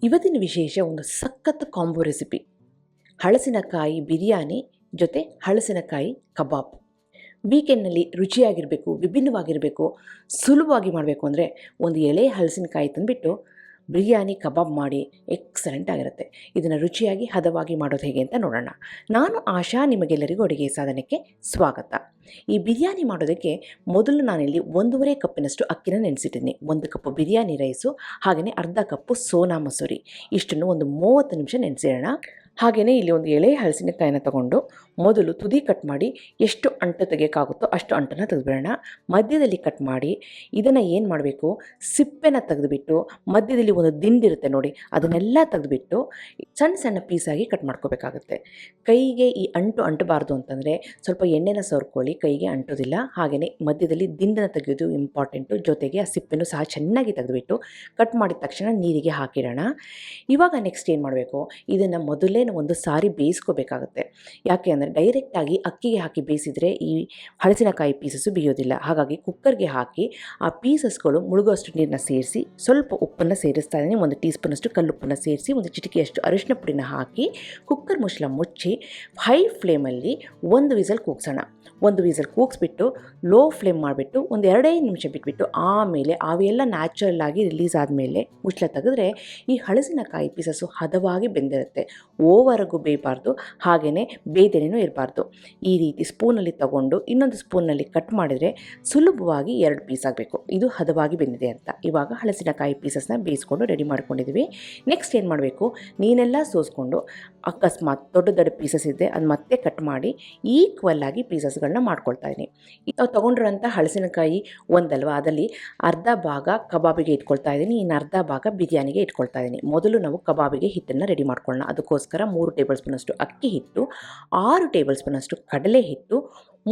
ಇವತ್ತಿನ ವಿಶೇಷ ಒಂದು ಸಖತ್ ಕಾಂಬೋ ರೆಸಿಪಿ. ಹಳಸಿನಕಾಯಿ ಬಿರಿಯಾನಿ ಜೊತೆ ಹಳಸಿನಕಾಯಿ ಕಬಾಬ್. ವೀಕೆಂಡ್ನಲ್ಲಿ ರುಚಿಯಾಗಿರಬೇಕು, ವಿಭಿನ್ನವಾಗಿರಬೇಕು, ಸುಲಭವಾಗಿ ಮಾಡಬೇಕು ಅಂದರೆ ಒಂದು ಎಳೆ ಹಲಸಿನಕಾಯಿ ತಂದುಬಿಟ್ಟು ಬಿರಿಯಾನಿ ಕಬಾಬ್ ಮಾಡಿ ಎಕ್ಸಲೆಂಟ್ ಆಗಿರುತ್ತೆ. ಇದನ್ನು ರುಚಿಯಾಗಿ ಹದವಾಗಿ ಮಾಡೋದು ಹೇಗೆ ಅಂತ ನೋಡೋಣ. ನಾನು ಆಶಾ, ನಿಮಗೆಲ್ಲರಿಗೂ ಅಡುಗೆ ಸಾಧನಕ್ಕೆ ಸ್ವಾಗತ. ಈ ಬಿರಿಯಾನಿ ಮಾಡೋದಕ್ಕೆ ಮೊದಲು ನಾನಿಲ್ಲಿ 1.5 ಕಪ್ಪಿನಷ್ಟು ಅಕ್ಕಿನ ನೆನೆಸಿಟ್ಟಿದ್ದೀನಿ. 1 ಕಪ್ ಬಿರಿಯಾನಿ ರೈಸು, ಹಾಗೆಯೇ ಅರ್ಧ ಕಪ್ಪು ಸೋನಾ ಮಸೂರಿ. ಇಷ್ಟನ್ನು ಒಂದು 30 ನಿಮಿಷ ನೆನೆಸಿಡೋಣ. ಹಾಗೆಯೇ ಇಲ್ಲಿ ಒಂದು ಎಳೆ ಹಲಸಿನಕಾಯಿನ ತಗೊಂಡು ಮೊದಲು ತುದಿ ಕಟ್ ಮಾಡಿ ಎಷ್ಟು ಅಂಟು ತೆಗೆಯೋಕ್ಕಾಗುತ್ತೋ ಅಷ್ಟು ಅಂಟನ್ನು ತೆಗೆದುಬಿಡೋಣ. ಮಧ್ಯದಲ್ಲಿ ಕಟ್ ಮಾಡಿ ಇದನ್ನು ಏನು ಮಾಡಬೇಕು, ಸಿಪ್ಪೆನ ತೆಗೆದುಬಿಟ್ಟು ಮಧ್ಯದಲ್ಲಿ ಒಂದು ದಿಂಡಿರುತ್ತೆ ನೋಡಿ, ಅದನ್ನೆಲ್ಲ ತೆಗೆದುಬಿಟ್ಟು ಸಣ್ಣ ಸಣ್ಣ ಪೀಸಾಗಿ ಕಟ್ ಮಾಡ್ಕೋಬೇಕಾಗುತ್ತೆ. ಕೈಗೆ ಈ ಅಂಟು ಅಂಟಬಾರ್ದು ಅಂತಂದರೆ ಸ್ವಲ್ಪ ಎಣ್ಣೆನ ಸವರ್ಕೊಳ್ಳಿ, ಕೈಗೆ ಅಂಟೋದಿಲ್ಲ. ಹಾಗೆಯೇ ಮಧ್ಯದಲ್ಲಿ ದಿಂಡನ್ನು ತೆಗೆಯೋದು ಇಂಪಾರ್ಟೆಂಟು. ಜೊತೆಗೆ ಆ ಸಿಪ್ಪೆನೂ ಸಹ ಚೆನ್ನಾಗಿ ತೆಗೆದುಬಿಟ್ಟು ಕಟ್ ಮಾಡಿದ ತಕ್ಷಣ ನೀರಿಗೆ ಹಾಕಿಡೋಣ. ಇವಾಗ ನೆಕ್ಸ್ಟ್ ಏನು ಮಾಡಬೇಕು, ಇದನ್ನು ಮೊದಲೇ ಒಂದು ಸಾರಿ ಬೇಯಿಸ್ಕೋಬೇಕಾಗುತ್ತೆ. ಯಾಕೆ ಅಂದರೆ ಡೈರೆಕ್ಟಾಗಿ ಅಕ್ಕಿಗೆ ಹಾಕಿ ಬೇಯಿಸಿದರೆ ಈ ಹಳಸಿನಕಾಯಿ ಪೀಸಸ್ಸು ಬೇಯೋದಿಲ್ಲ. ಹಾಗಾಗಿ ಕುಕ್ಕರ್ಗೆ ಹಾಕಿ ಆ ಪೀಸಸ್ಗಳು ಮುಳುಗೋಷ್ಟು ನೀರನ್ನ ಸೇರಿಸಿ ಸ್ವಲ್ಪ ಉಪ್ಪನ್ನು ಸೇರಿಸ್ತಾ ಇದ್ದೀನಿ. 1 ಟೀ ಸ್ಪೂನಷ್ಟು ಕಲ್ಲುಪ್ಪನ್ನು ಸೇರಿಸಿ 1 ಚಿಟಿಕೆಯಷ್ಟು ಅರಿಶಿನ ಪುಡಿನ ಹಾಕಿ ಕುಕ್ಕರ್ ಮುಚ್ಚಳ ಮುಚ್ಚಿ ಹೈ ಫ್ಲೇಮಲ್ಲಿ 1 ವಿಸಲ್ ಕೂಗ್ಸೋಣ. 1 ವಿಸಲ್ ಕೂಗಿಸ್ಬಿಟ್ಟು ಲೋ ಫ್ಲೇಮ್ ಮಾಡಿಬಿಟ್ಟು ಒಂದು 2 ನಿಮಿಷ ಬಿಟ್ಬಿಟ್ಟು ಆಮೇಲೆ ಅವೆಲ್ಲ ನ್ಯಾಚುರಲ್ ಆಗಿ ರಿಲೀಸ್ ಆದಮೇಲೆ ಮುಚ್ಚಳ ತೆಗೆದ್ರೆ ಈ ಹಳಸಿನಕಾಯಿ ಪೀಸಸ್ಸು ಹದವಾಗಿ ಬೆಂದಿರುತ್ತೆ. ಓವರೆಗೂ ಬೇಯಬಾರ್ದು, ಹಾಗೆಯೇ ಬೇಯ್ದೇನೂ ಇರಬಾರ್ದು. ಈ ರೀತಿ ಸ್ಪೂನಲ್ಲಿ ತಗೊಂಡು ಇನ್ನೊಂದು ಸ್ಪೂನಲ್ಲಿ ಕಟ್ ಮಾಡಿದರೆ ಸುಲಭವಾಗಿ 2 ಪೀಸ್ ಆಗಬೇಕು. ಇದು ಹದವಾಗಿ ಬೆಂದಿದೆ ಅಂತ. ಇವಾಗ ಹಳಸಿನಕಾಯಿ ಪೀಸಸ್ನ ಬೇಯಿಸ್ಕೊಂಡು ರೆಡಿ ಮಾಡ್ಕೊಂಡಿದ್ದೀವಿ. ನೆಕ್ಸ್ಟ್ ಏನು ಮಾಡಬೇಕು, ನೀನೆಲ್ಲ ಸೋಸ್ಕೊಂಡು ಅಕಸ್ಮಾತ್ ದೊಡ್ಡ ದೊಡ್ಡ ಪೀಸಸ್ ಇದೆ ಅದು ಮತ್ತೆ ಕಟ್ ಮಾಡಿ ಈಕ್ವಲ್ ಆಗಿ ಪೀಸಸ್ಗಳನ್ನ ಮಾಡ್ಕೊಳ್ತಾ ಇದ್ದೀನಿ. ನಾವು ತೊಗೊಂಡಿರೋಂಥ ಹಳಸಿನಕಾಯಿ ಒಂದಲ್ವ, ಅದರಲ್ಲಿ ಅರ್ಧ ಭಾಗ ಕಬಾಬಿಗೆ ಇಟ್ಕೊಳ್ತಾ ಇದ್ದೀನಿ, ಇನ್ನು ಅರ್ಧ ಭಾಗ ಬಿರಿಯಾನಿಗೆ ಇಟ್ಕೊಳ್ತಾ ಇದ್ದೀನಿ. ಮೊದಲು ನಾವು ಕಬಾಬಿಗೆ ಹಿಟ್ಟನ್ನು ರೆಡಿ ಮಾಡ್ಕೊಳ್ಳೋಣ. ಅದಕ್ಕೋಸ್ಕರ 3 ಟೇಬಲ್ ಸ್ಪೂನಷ್ಟು ಅಕ್ಕಿ ಹಿಟ್ಟು, 6 ಟೇಬಲ್ ಸ್ಪೂನಷ್ಟು ಕಡಲೆ ಹಿಟ್ಟು,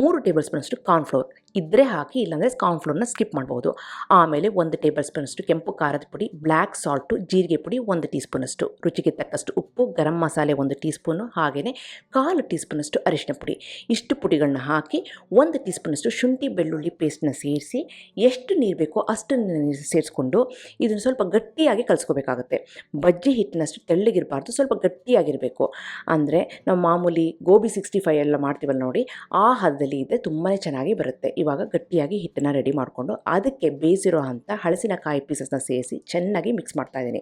3 ಟೇಬಲ್ ಸ್ಪೂನಷ್ಟು ಕಾರ್ನ್ಫ್ಲೋರ್ ಇದ್ದರೆ ಹಾಕಿ, ಇಲ್ಲಾಂದರೆ ಕಾರ್ನ್ಫ್ಲೋರ್ನ ಸ್ಕಿಪ್ ಮಾಡ್ಬೋದು. ಆಮೇಲೆ 1 ಟೇಬಲ್ ಸ್ಪೂನಷ್ಟು ಕೆಂಪು ಖಾರದ ಪುಡಿ, ಬ್ಲ್ಯಾಕ್ ಸಾಲ್ಟು, ಜೀರಿಗೆ ಪುಡಿ 1 ಟೀ ಸ್ಪೂನಷ್ಟು, ರುಚಿಗೆ ತಕ್ಕಷ್ಟು ಉಪ್ಪು, ಗರಂ ಮಸಾಲೆ 1 ಟೀ ಸ್ಪೂನು, ಹಾಗೆಯೇ 1/4 ಟೀ ಸ್ಪೂನಷ್ಟು ಅರಿಶಿನ ಪುಡಿ. ಇಷ್ಟು ಪುಡಿಗಳನ್ನ ಹಾಕಿ 1 ಟೀ ಸ್ಪೂನಷ್ಟು ಶುಂಠಿ ಬೆಳ್ಳುಳ್ಳಿ ಪೇಸ್ಟನ್ನ ಸೇರಿಸಿ ಎಷ್ಟು ನೀರು ಬೇಕೋ ಅಷ್ಟನ್ನು ನೀರು ಸೇರಿಸ್ಕೊಂಡು ಇದನ್ನು ಸ್ವಲ್ಪ ಗಟ್ಟಿಯಾಗಿ ಕಲಿಸ್ಕೋಬೇಕಾಗುತ್ತೆ. ಬಜ್ಜಿ ಹಿಟ್ಟಿನಷ್ಟು ತೆಳ್ಳಗಿರಬಾರ್ದು, ಸ್ವಲ್ಪ ಗಟ್ಟಿಯಾಗಿರಬೇಕು. ಅಂದರೆ ನಾವು ಮಾಮೂಲಿ ಗೋಬಿ 65 ಎಲ್ಲ ಮಾಡ್ತೀವಲ್ಲ ನೋಡಿ, ಆ ಹದದಲ್ಲಿ ಇದ್ದರೆ ತುಂಬಾ ಚೆನ್ನಾಗಿ ಬರುತ್ತೆ. ಇವಾಗ ಗಟ್ಟಿಯಾಗಿ ಹಿಟ್ಟನ್ನು ರೆಡಿ ಮಾಡಿಕೊಂಡು ಅದಕ್ಕೆ ಬೇಯಿಸಿರೋ ಅಂಥ ಹಳಸಿನಕಾಯಿ ಪೀಸಸ್ನ ಸೇರಿಸಿ ಚೆನ್ನಾಗಿ ಮಿಕ್ಸ್ ಮಾಡ್ತಾ ಇದ್ದೀನಿ.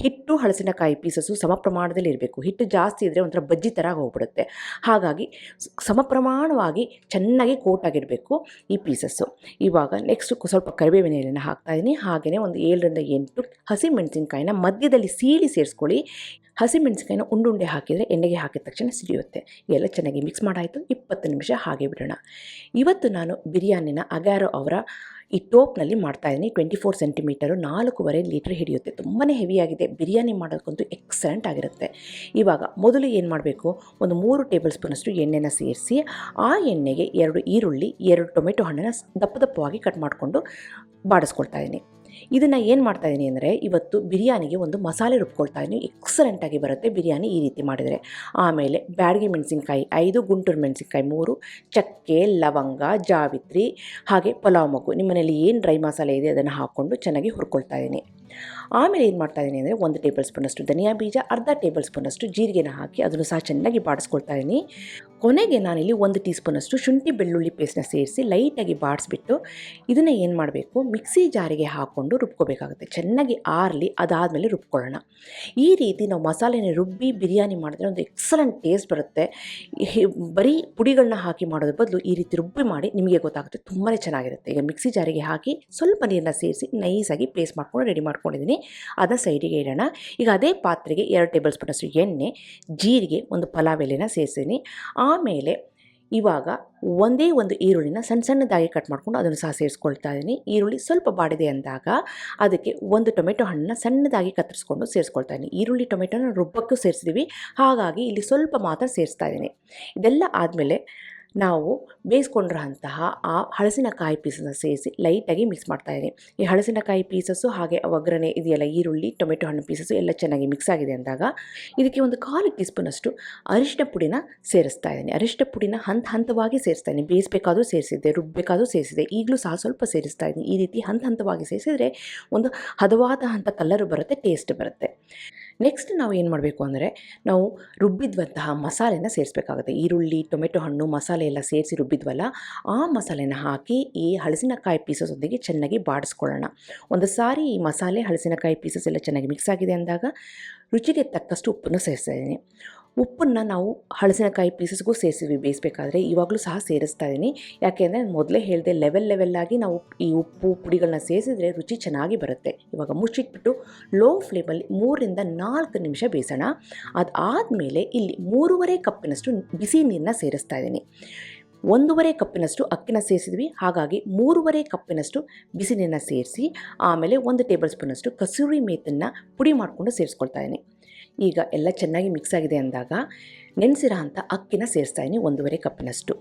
ಹಿಟ್ಟು ಹಳಸಿನಕಾಯಿ ಪೀಸಸ್ಸು ಸಮ ಪ್ರಮಾಣದಲ್ಲಿ ಇರಬೇಕು. ಹಿಟ್ಟು ಜಾಸ್ತಿ ಇದ್ದರೆ ಒಂಥರ ಬಜ್ಜಿ ಥರ ಹೋಗ್ಬಿಡುತ್ತೆ. ಹಾಗಾಗಿ ಸಮ ಪ್ರಮಾಣವಾಗಿ ಚೆನ್ನಾಗಿ ಕೋಟಾಗಿರಬೇಕು ಈ ಪೀಸಸ್ಸು. ಇವಾಗ ನೆಕ್ಸ್ಟ್ ಸ್ವಲ್ಪ ಕರಿಬೇವಿನ ಎಲೆನ ಹಾಕ್ತಾಯಿದ್ದೀನಿ. ಹಾಗೆಯೇ ಒಂದು 7ರಿಂದ 8 ಹಸಿಮೆಣಸಿನ್ಕಾಯಿನ ಮಧ್ಯದಲ್ಲಿ ಸೀಳಿ ಸೇರಿಸ್ಕೊಳ್ಳಿ. ಹಸಿಮೆಣಸಿನ್ಕಾಯಿನ ಉಂಡುಂಡೆ ಹಾಕಿದರೆ ಎಣ್ಣೆಗೆ ಹಾಕಿದ ತಕ್ಷಣ ಸಿಡಿಯುತ್ತೆ. ಎಲ್ಲ ಚೆನ್ನಾಗಿ ಮಿಕ್ಸ್ ಮಾಡಾಯಿತು. 20 ನಿಮಿಷ ಹಾಗೆ ಬಿಡೋಣ. ಇವತ್ತು ನಾನು ಬಿರಿಯಾನಿನ ಅಗಾರೋ ಅವರ ಈ ಟೋಪ್ನಲ್ಲಿ ಮಾಡ್ತಾಯಿದ್ದೀನಿ. 24 ಸೆಂಟಿಮೀಟರು, 4.5 ಲೀಟ್ರ್ ಹಿಡಿಯುತ್ತೆ. ತುಂಬಾ ಹೆವಿಯಾಗಿದೆ. ಬಿರಿಯಾನಿ ಮಾಡೋಕ್ಕಂತೂ ಎಕ್ಸಲೆಂಟ್ ಆಗಿರುತ್ತೆ. ಇವಾಗ ಮೊದಲು ಏನು ಮಾಡಬೇಕು, ಒಂದು 3 ಟೇಬಲ್ ಸ್ಪೂನಷ್ಟು ಎಣ್ಣೆನ ಸೇರಿಸಿ ಆ ಎಣ್ಣೆಗೆ 2 ಈರುಳ್ಳಿ, 2 ಟೊಮೆಟೊ ಹಣ್ಣನ್ನು ದಪ್ಪ ದಪ್ಪವಾಗಿ ಕಟ್ ಮಾಡಿಕೊಂಡು ಬಾಡಿಸ್ಕೊಳ್ತಾ ಇದ್ದೀನಿ. ಇದನ್ನು ಏನು ಮಾಡ್ತಾಯಿದ್ದೀನಿ ಅಂದರೆ ಇವತ್ತು ಬಿರಿಯಾನಿಗೆ ಒಂದು ಮಸಾಲೆ ರುಬ್ಕೊಳ್ತಾ ಇದ್ದೀನಿ. ಎಕ್ಸಲೆಂಟಾಗಿ ಬರುತ್ತೆ ಬಿರಿಯಾನಿ ಈ ರೀತಿ ಮಾಡಿದರೆ. ಆಮೇಲೆ ಬ್ಯಾಡಗಿ ಮೆಣಸಿನ್ಕಾಯಿ 5, ಗುಂಟೂರು ಮೆಣಸಿನ್ಕಾಯಿ 3, ಚಕ್ಕೆ, ಲವಂಗ, ಜಾವಿತ್ರಿ, ಹಾಗೆ ಪಲಾವ್ ಮೊಗ್ಗು, ನಿಮ್ಮ ಮನೇಲಿ ಏನು ಡ್ರೈ ಮಸಾಲೆ ಇದೆ ಅದನ್ನು ಹಾಕ್ಕೊಂಡು ಚೆನ್ನಾಗಿ ಹುರ್ಕೊಳ್ತಾ ಇದ್ದೀನಿ. ಆಮೇಲೆ ಏನು ಮಾಡ್ತಾಯಿದ್ದೀನಿ ಅಂದರೆ 1 ಟೇಬಲ್ ಸ್ಪೂನಷ್ಟು ಧನಿಯಾ ಬೀಜ, ಅರ್ಧ ಟೇಬಲ್ ಸ್ಪೂನಷ್ಟು ಜೀರಿಗೆನ ಹಾಕಿ ಅದನ್ನು ಸಹ ಚೆನ್ನಾಗಿ ಬಾಡಿಸ್ಕೊಳ್ತಾ ಇದ್ದೀನಿ. ಕೊನೆಗೆ ನಾನಿಲ್ಲಿ 1 ಟೀ ಸ್ಪೂನಷ್ಟು ಶುಂಠಿ ಬೆಳ್ಳುಳ್ಳಿ ಪೇಸ್ಟನ್ನ ಸೇರಿಸಿ ಲೈಟಾಗಿ ಬಾಡಿಸ್ಬಿಟ್ಟು ಇದನ್ನು ಏನು ಮಾಡಬೇಕು, ಮಿಕ್ಸಿ ಜಾರಿಗೆ ಹಾಕ್ಕೊಂಡು ರುಬ್ಕೋಬೇಕಾಗುತ್ತೆ. ಚೆನ್ನಾಗಿ ಆರಲಿ, ಅದಾದಮೇಲೆ ರುಬ್ಕೊಳ್ಳೋಣ. ಈ ರೀತಿ ನಾವು ಮಸಾಲೆನ ರುಬ್ಬಿ ಬಿರಿಯಾನಿ ಮಾಡಿದ್ರೆ ಒಂದು ಎಕ್ಸಲೆಂಟ್ ಟೇಸ್ಟ್ ಬರುತ್ತೆ. ಬರೀ ಪುಡಿಗಳನ್ನ ಹಾಕಿ ಮಾಡೋದ್ರ ಬದಲು ಈ ರೀತಿ ರುಬ್ಬಿ ಮಾಡಿ ನಿಮಗೆ ಗೊತ್ತಾಗುತ್ತೆ, ತುಂಬಾ ಚೆನ್ನಾಗಿರುತ್ತೆ. ಈಗ ಮಿಕ್ಸಿ ಜಾರಿಗೆ ಹಾಕಿ ಸ್ವಲ್ಪ ನೀರನ್ನ ಸೇರಿಸಿ ನೈಸಾಗಿ ಪೇಸ್ಟ್ ಮಾಡ್ಕೊಂಡು ರೆಡಿ ಮಾಡ್ಕೊಂಡಿದ್ದೀನಿ. ಅದನ್ನು ಸೈಡಿಗೆ ಇಡೋಣ. ಈಗ ಅದೇ ಪಾತ್ರೆಗೆ 2 ಟೇಬಲ್ ಸ್ಪೂನಷ್ಟು ಎಣ್ಣೆ, ಜೀರಿಗೆ, 1 ಪಲಾವ್ ಎಲೆನ ಸೇರಿಸಿದ್ದೀನಿ. ಆಮೇಲೆ ಇವಾಗ ಒಂದೇ ಒಂದು ಈರುಳ್ಳಿನ ಸಣ್ಣ ಸಣ್ಣದಾಗಿ ಕಟ್ ಮಾಡಿಕೊಂಡು ಅದನ್ನು ಸಹ ಸೇರಿಸ್ಕೊಳ್ತಾ ಇದ್ದೀನಿ. ಈರುಳ್ಳಿ ಸ್ವಲ್ಪ ಬಾಡಿದೆ ಅಂದಾಗ ಅದಕ್ಕೆ 1 ಟೊಮೆಟೊ ಹಣ್ಣನ್ನ ಸಣ್ಣದಾಗಿ ಕತ್ತರಿಸ್ಕೊಂಡು ಸೇರಿಸ್ಕೊಳ್ತಾ ಇದ್ದೀನಿ. ಈರುಳ್ಳಿ ಟೊಮೆಟೊನ ರುಬ್ಬಕ್ಕೂ ಸೇರಿಸಿದ್ದೀವಿ, ಹಾಗಾಗಿ ಇಲ್ಲಿ ಸ್ವಲ್ಪ ಮಾತ್ರ ಸೇರಿಸ್ತಾ ಇದ್ದೀನಿ. ಇದೆಲ್ಲ ಆದಮೇಲೆ ನಾವು ಬೇಯಿಸ್ಕೊಂಡಿರೋ ಅಂತಹ ಆ ಹಳಸಿನಕಾಯಿ ಪೀಸನ್ನು ಸೇರಿಸಿ ಲೈಟಾಗಿ ಮಿಕ್ಸ್ ಮಾಡ್ತಾಯಿದ್ದೀನಿ. ಈ ಹಳಸಿನಕಾಯಿ ಪೀಸಸ್ಸು ಹಾಗೆ ಒಗ್ಗರಣೆ ಇದೆಯಲ್ಲ, ಈರುಳ್ಳಿ ಟೊಮೆಟೊ ಹಣ್ಣು ಪೀಸಸ್ಸು ಎಲ್ಲ ಚೆನ್ನಾಗಿ ಮಿಕ್ಸ್ ಆಗಿದೆ ಅಂದಾಗ ಇದಕ್ಕೆ ಒಂದು 1/4 ಟೀ ಸ್ಪೂನಷ್ಟು ಅರಿಶಿನ ಪುಡಿನ ಸೇರಿಸ್ತಾ ಇದ್ದೀನಿ. ಅರಿಶಿನ ಪುಡಿನ ಹಂತವಾಗಿ ಸೇರಿಸ್ತಾ ಇದ್ದೀನಿ. ಬೇಯಿಸಬೇಕಾದ್ರೂ ಸೇರಿಸಿದ್ದೆ, ರುಬ್ಬಬೇಕಾದ್ರೂ ಸೇರಿಸಿದೆ, ಈಗಲೂ ಸಹ ಸ್ವಲ್ಪ ಸೇರಿಸ್ತಾ ಇದ್ದೀನಿ. ಈ ರೀತಿ ಹಂತವಾಗಿ ಸೇರಿಸಿದರೆ ಒಂದು ಹದವಾದ ಕಲರು ಬರುತ್ತೆ, ಟೇಸ್ಟ್ ಬರುತ್ತೆ. ನೆಕ್ಸ್ಟ್ ನಾವು ಏನು ಮಾಡಬೇಕು ಅಂದರೆ ನಾವು ರುಬ್ಬಿದ್ವಂತಹ ಮಸಾಲೆನ ಸೇರಿಸಬೇಕಾಗುತ್ತೆ. ಈರುಳ್ಳಿ, ಟೊಮೆಟೊ ಹಣ್ಣು, ಮಸಾಲೆ ಎಲ್ಲ ಸೇರಿಸಿ ರುಬ್ಬಿದ್ವಲ್ಲ, ಆ ಮಸಾಲೆನ ಹಾಕಿ ಈ ಹಲಸಿನಕಾಯಿ ಪೀಸಸೊಂದಿಗೆ ಚೆನ್ನಾಗಿ ಬಾಡಿಸ್ಕೊಳ್ಳೋಣ. ಒಂದು ಸಾರಿ ಈ ಮಸಾಲೆ ಹಲಸಿನಕಾಯಿ ಪೀಸಸ್ ಎಲ್ಲ ಚೆನ್ನಾಗಿ ಮಿಕ್ಸ್ ಆಗಿದೆ ಅಂದಾಗ ರುಚಿಗೆ ತಕ್ಕಷ್ಟು ಉಪ್ಪನ್ನು ಸೇರಿಸ್ತಾ ಇದ್ದೀನಿ. ಉಪ್ಪನ್ನು ನಾವು ಹಲಸಿನಕಾಯಿ ಪೀಸಸ್ಗೂ ಸೇರಿಸಿದ್ವಿ ಬೇಯಿಸಬೇಕಾದ್ರೆ, ಇವಾಗಲೂ ಸಹ ಸೇರಿಸ್ತಾ ಇದ್ದೀನಿ. ಯಾಕೆಂದರೆ ಮೊದಲೇ ಹೇಳಿದೆ ಲೆವೆಲ್ಲಾಗಿ ನಾವು ಈ ಉಪ್ಪು ಪುಡಿಗಳನ್ನ ಸೇರಿಸಿದ್ರೆ ರುಚಿ ಚೆನ್ನಾಗಿ ಬರುತ್ತೆ. ಇವಾಗ ಮುಚ್ಚಿಟ್ಬಿಟ್ಟು ಲೋ ಫ್ಲೇಮಲ್ಲಿ 3ರಿಂದ 4 ನಿಮಿಷ ಬೇಯಿಸೋಣ. ಅದಾದಮೇಲೆ ಇಲ್ಲಿ 3.5 ಕಪ್ಪಿನಷ್ಟು ಬಿಸಿ ನೀರನ್ನ ಸೇರಿಸ್ತಾ ಇದ್ದೀನಿ. 1.5 ಕಪ್ಪಿನಷ್ಟು ಅಕ್ಕಿನ ಸೇರಿಸಿದ್ವಿ, ಹಾಗಾಗಿ 3.5 ಕಪ್ಪಿನಷ್ಟು ಬಿಸಿ ನೀರನ್ನ ಸೇರಿಸಿ ಆಮೇಲೆ 1 ಟೇಬಲ್ ಸ್ಪೂನಷ್ಟು ಕಸೂರಿ ಮೇಥನ್ನು ಪುಡಿ ಮಾಡಿಕೊಂಡು ಸೇರಿಸ್ಕೊಳ್ತಾ ಇದ್ದೀನಿ. ಈಗ ಎಲ್ಲ ಚೆನ್ನಾಗಿ ಮಿಕ್ಸ್ ಆಗಿದೆ ಅಂದಾಗ ನೆನೆಸಿರೋ ಅಂಥ ಅಕ್ಕಿನ ಸೇರಿಸ್ತಾ ಇದ್ದೀನಿ 1.5 ಕಪ್ಪಿನಷ್ಟು.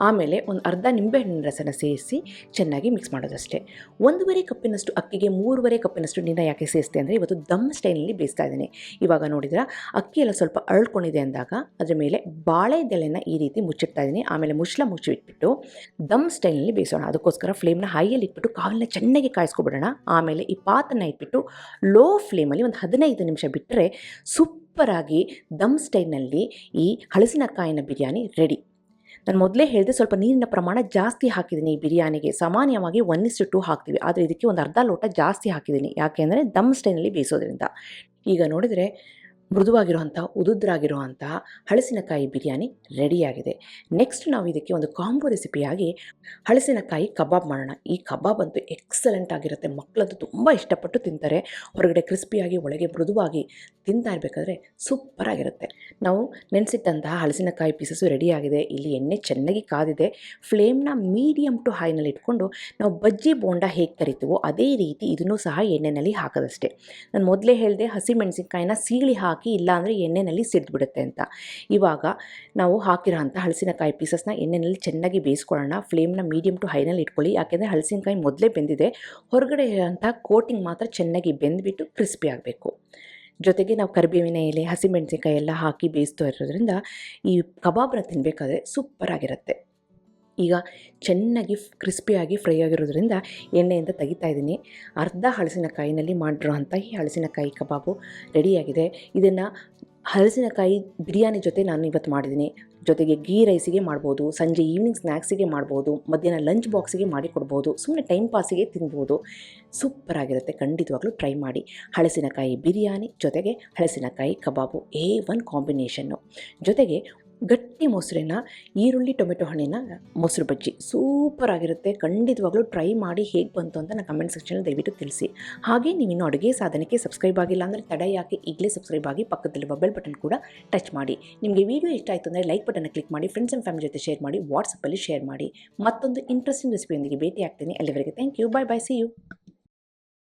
ಆಮೇಲೆ ಒಂದು ಅರ್ಧ ನಿಂಬೆಹಣ್ಣಿನ ರಸನ ಸೇರಿಸಿ ಚೆನ್ನಾಗಿ ಮಿಕ್ಸ್ ಮಾಡೋದಷ್ಟೇ. 1.5 ಕಪ್ಪಿನಷ್ಟು ಅಕ್ಕಿಗೆ 3.5 ಕಪ್ಪಿನಷ್ಟು ನೀರನ್ನ ಯಾಕೆ ಸೇರಿಸ್ತೆ ಅಂದರೆ ಇವತ್ತು ದಮ್ ಸ್ಟೈಲ್ನಲ್ಲಿ ಬೇಯಿಸ್ತಾ ಇದ್ದೀನಿ. ಇವಾಗ ನೋಡಿದ್ರೆ ಅಕ್ಕಿ ಎಲ್ಲ ಸ್ವಲ್ಪ ಅರಳ್ಕೊಂಡಿದೆ ಅಂದಾಗ ಅದರ ಮೇಲೆ ಬಾಳೆದೆಲೆನ ಈ ರೀತಿ ಮುಚ್ಚಿಡ್ತಾ ಇದ್ದೀನಿ. ಆಮೇಲೆ ಮುಚ್ಚಿಬಿಟ್ಬಿಟ್ಟು ದಮ್ ಸ್ಟೈಲ್ನಲ್ಲಿ ಬೇಯಿಸೋಣ. ಅದಕ್ಕೋಸ್ಕರ ಫ್ಲೇಮ್ನ ಹೈಯಲ್ಲಿ ಇಟ್ಬಿಟ್ಟು ಕಾಳನ್ನ ಚೆನ್ನಾಗಿ ಕಾಯಿಸ್ಕೊಬಿಡೋಣ. ಆಮೇಲೆ ಈ ಪಾತ್ರನ ಇಟ್ಬಿಟ್ಟು ಲೋ ಫ್ಲೇಮಲ್ಲಿ ಒಂದು 15 ನಿಮಿಷ ಬಿಟ್ಟರೆ ಸೂಪರಾಗಿ ದಮ್ ಸ್ಟೈಲ್ನಲ್ಲಿ ಈ ಹಲಸಿನಕಾಯಿನ ಬಿರಿಯಾನಿ ರೆಡಿ. ನಾನು ಮೊದಲೇ ಹೇಳಿದೆ ಸ್ವಲ್ಪ ನೀರಿನ ಪ್ರಮಾಣ ಜಾಸ್ತಿ ಹಾಕಿದ್ದೀನಿ. ಈ ಬಿರಿಯಾನಿಗೆ ಸಾಮಾನ್ಯವಾಗಿ 1:2 ಹಾಕ್ತೀವಿ, ಆದರೆ ಇದಕ್ಕೆ ಒಂದು ಅರ್ಧ ಲೋಟ ಜಾಸ್ತಿ ಹಾಕಿದ್ದೀನಿ. ಯಾಕೆ ಅಂದರೆ ದಮ್ ಸ್ಟೈಲ್ನಲ್ಲಿ ಬೇಯಿಸೋದ್ರಿಂದ. ಈಗ ನೋಡಿದರೆ ಮೃದುವಾಗಿರುವಂಥ ಉದುದ್ರಾಗಿರುವಂಥ ಹಲಸಿನಕಾಯಿ ಬಿರಿಯಾನಿ ರೆಡಿಯಾಗಿದೆ. ನೆಕ್ಸ್ಟ್ ನಾವು ಇದಕ್ಕೆ ಒಂದು ಕಾಂಬೋ ರೆಸಿಪಿಯಾಗಿ ಹಲಸಿನಕಾಯಿ ಕಬಾಬ್ ಮಾಡೋಣ. ಈ ಕಬಾಬ್ ಅಂತೂ ಎಕ್ಸಲೆಂಟ್ ಆಗಿರುತ್ತೆ. ಮಕ್ಕಳಂತೂ ತುಂಬ ಇಷ್ಟಪಟ್ಟು ತಿಂತಾರೆ. ಹೊರಗಡೆ ಕ್ರಿಸ್ಪಿಯಾಗಿ ಒಳಗೆ ಮೃದುವಾಗಿ ತಿಂತಾ ಇರಬೇಕಾದ್ರೆ ಸೂಪರಾಗಿರುತ್ತೆ. ನಾವು ನೆನೆಸಿಟ್ಟಂತಹ ಹಲಸಿನಕಾಯಿ ಪೀಸಸ್ಸು ರೆಡಿಯಾಗಿದೆ. ಇಲ್ಲಿ ಎಣ್ಣೆ ಚೆನ್ನಾಗಿ ಕಾದಿದೆ. ಫ್ಲೇಮ್ನ ಮೀಡಿಯಮ್ ಟು ಹೈನಲ್ಲಿ ಇಟ್ಕೊಂಡು ನಾವು ಬಜ್ಜಿ ಬೋಂಡ ಹೇಗೆ ಕರಿತೀವೋ ಅದೇ ರೀತಿ ಇದನ್ನು ಸಹ ಎಣ್ಣೆಯಲ್ಲಿ ಹಾಕೋದಷ್ಟೇ. ನಾನು ಮೊದಲೇ ಹೇಳಿದೆ ಹಸಿಮೆಣಸಿನ್ಕಾಯಿನ ಸೀಳಿ ಹಾಕಿ ಇಲ್ಲಾಂದರೆ ಎಣ್ಣೆಯಲ್ಲಿ ಸಿಡ್ದುಬಿಡುತ್ತೆ ಅಂತ. ಇವಾಗ ನಾವು ಹಾಕಿರೋ ಅಂಥ ಹಲಸಿನಕಾಯಿ ಪೀಸಸ್ನ ಎಣ್ಣೆಯಲ್ಲಿ ಚೆನ್ನಾಗಿ ಬೇಯಿಸ್ಕೊಳ್ಳೋಣ. ಫ್ಲೇಮ್ನ ಮೀಡಿಯಮ್ ಟು ಹೈನಲ್ಲಿ ಇಟ್ಕೊಳ್ಳಿ. ಯಾಕೆಂದರೆ ಹಲಸಿನಕಾಯಿ ಮೊದಲೇ ಬೆಂದಿದೆ. ಹೊರಗಡೆ ಇರೋಂಥ ಕೋಟಿಂಗ್ ಮಾತ್ರ ಚೆನ್ನಾಗಿ ಬೆಂದುಬಿಟ್ಟು ಕ್ರಿಸ್ಪಿ ಆಗಬೇಕು. ಜೊತೆಗೆ ನಾವು ಕರಿಬೇವಿನ ಎಲೆ, ಹಸಿಮೆಣಸಿನ್ಕಾಯಿ ಎಲ್ಲ ಹಾಕಿ ಬೇಯಿಸ್ತಾ ಇರೋದ್ರಿಂದ ಈ ಕಬಾಬ್ನ ತಿನ್ನಬೇಕಾದ್ರೆ ಸೂಪರಾಗಿರುತ್ತೆ. ಈಗ ಚೆನ್ನಾಗಿ ಕ್ರಿಸ್ಪಿಯಾಗಿ ಫ್ರೈ ಆಗಿರೋದ್ರಿಂದ ಎಣ್ಣೆಯಿಂದ ತೆಗಿತಾ ಇದ್ದೀನಿ. ಅರ್ಧ ಹಲಸಿನಕಾಯಿನಲ್ಲಿ ಮಾಡಿರೋಂಥ ಈ ಹಲಸಿನಕಾಯಿ ಕಬಾಬು ರೆಡಿಯಾಗಿದೆ. ಇದನ್ನು ಹಲಸಿನಕಾಯಿ ಬಿರಿಯಾನಿ ಜೊತೆ ನಾನು ಇವತ್ತು ಮಾಡಿದ್ದೀನಿ. ಜೊತೆಗೆ ಗೀ ರೈಸಿಗೆ ಮಾಡ್ಬೋದು, ಸಂಜೆ ಈವ್ನಿಂಗ್ ಸ್ನ್ಯಾಕ್ಸಿಗೆ ಮಾಡ್ಬೋದು, ಮಧ್ಯಾಹ್ನ ಲಂಚ್ ಬಾಕ್ಸಿಗೆ ಮಾಡಿ ಕೊಡ್ಬೋದು, ಸುಮ್ಮನೆ ಟೈಮ್ ಪಾಸಿಗೆ ತಿನ್ಬೋದು. ಸೂಪರಾಗಿರುತ್ತೆ. ಖಂಡಿತವಾಗ್ಲೂ ಟ್ರೈ ಮಾಡಿ. ಹಲಸಿನಕಾಯಿ ಬಿರಿಯಾನಿ ಜೊತೆಗೆ ಹಲಸಿನಕಾಯಿ ಕಬಾಬು A1 ಕಾಂಬಿನೇಷನ್ನು. ಜೊತೆಗೆ ಗಟ್ಟಿ ಮೊಸರಿನ ಈರುಳ್ಳಿ ಟೊಮೆಟೊ ಹಣ್ಣಿನ ಮೊಸರು ಬಜ್ಜಿ ಸೂಪರಾಗಿರುತ್ತೆ. ಖಂಡಿತವಾಗ್ಲೂ ಟ್ರೈ ಮಾಡಿ ಹೇಗೆ ಬಂತು ಅಂತ ನಾನು ಕಮೆಂಟ್ ಸೆಕ್ಷನಲ್ಲಿ ದಯವಿಟ್ಟು ತಿಳಿಸಿ. ಹಾಗೆ ನೀವಿನ್ನು ಅಡುಗೆ ಸಾಧನಕ್ಕೆ ಸಬ್ಸ್ಕ್ರೈಬ್ ಆಗಿಲ್ಲ ಅಂದರೆ ತಡ ಯಾಕೆ, ಈಗಲೇ ಸಬ್ಸ್ಕ್ರೈಬ್ ಆಗಿ ಪಕ್ಕದಲ್ಲಿರುವ ಬೆಲ್ ಬಟನ್ ಕೂಡ ಟಚ್ ಮಾಡಿ. ನಿಮಗೆ ವಿಡಿಯೋ ಇಷ್ಟ ಆಯಿತು ಅಂದರೆ ಲೈಕ್ ಬಟನ್ನ ಕ್ಲಿಕ್ ಮಾಡಿ, ಫ್ರೆಂಡ್ಸ್ ಆ್ಯಂಡ್ ಫ್ಯಾಮಿಲಿ ಜೊತೆ ಶೇರ್ ಮಾಡಿ, ವಾಟ್ಸಪ್ಪಲ್ಲಿ ಶೇರ್ ಮಾಡಿ. ಮತ್ತೊಂದು ಇಂಟ್ರೆಸ್ಟಿಂಗ್ ರೆಸಿಪಿಯೊಂದಿಗೆ ಭೇಟಿ ಆಗ್ತೀನಿ. ಅಲ್ಲಿವರೆಗೆ thank you. Bye bye. See you.